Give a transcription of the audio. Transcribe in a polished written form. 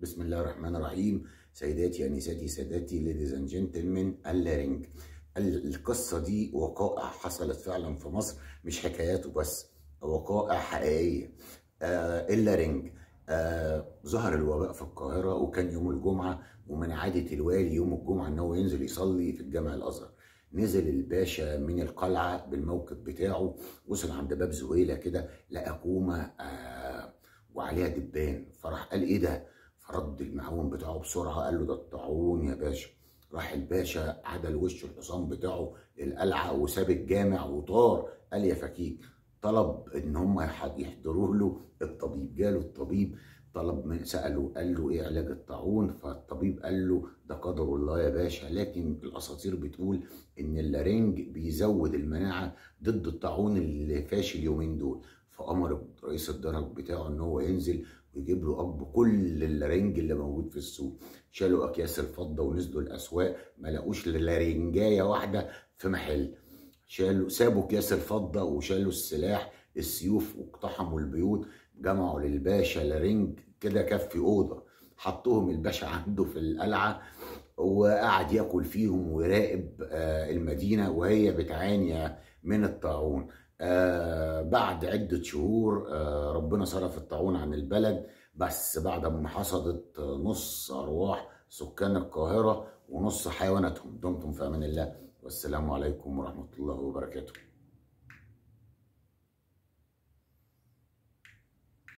بسم الله الرحمن الرحيم. سيداتي انساتي سادتي ليديز اند جنتلمان، اللارنج. القصه دي وقائع حصلت فعلا في مصر، مش حكاياته بس، وقائع حقيقيه. اللارنج. ظهر الوباء في القاهره، وكان يوم الجمعه، ومن عاده الوالي يوم الجمعه ان هو ينزل يصلي في الجامع الازهر. نزل الباشا من القلعه بالموكب بتاعه، وصل عند باب زويله كده، لقى كومه وعليها دبان، فراح قال ايه ده؟ فرد المعاون بتاعه بسرعه، قال له ده الطاعون يا باشا. راح الباشا عدل وش الحصان بتاعه للقلعه وساب الجامع وطار. قال يا فكيك، طلب ان هم يحضروا له الطبيب. جاله الطبيب، طلب من ساله، قال له ايه علاج الطاعون؟ فالطبيب قال له ده قدر الله يا باشا، لكن الاساطير بتقول ان اللارنج بيزود المناعه ضد الطاعون اللي فاشل اليومين دول. فامر رئيس الدرج بتاعه ان هو ينزل ويجيب له قب كل اللارنج اللي موجود في السوق. شالوا اكياس الفضه ونزلوا الاسواق، ما لقوش لارنجايه واحده في محل. سابوا اكياس الفضه وشالوا السلاح السيوف واقتحموا البيوت. جمعوا للباشا لارنج كده كفي اوضه، حطوهم الباشا عنده في القلعه، وقعد ياكل فيهم ويراقب المدينه وهي بتعاني من الطاعون. بعد عدة شهور ربنا صرف الطاعون عن البلد، بس بعد ما حصدت نص أرواح سكان القاهرة ونص حيواناتهم. دمتم في أمان الله، والسلام عليكم ورحمة الله وبركاته.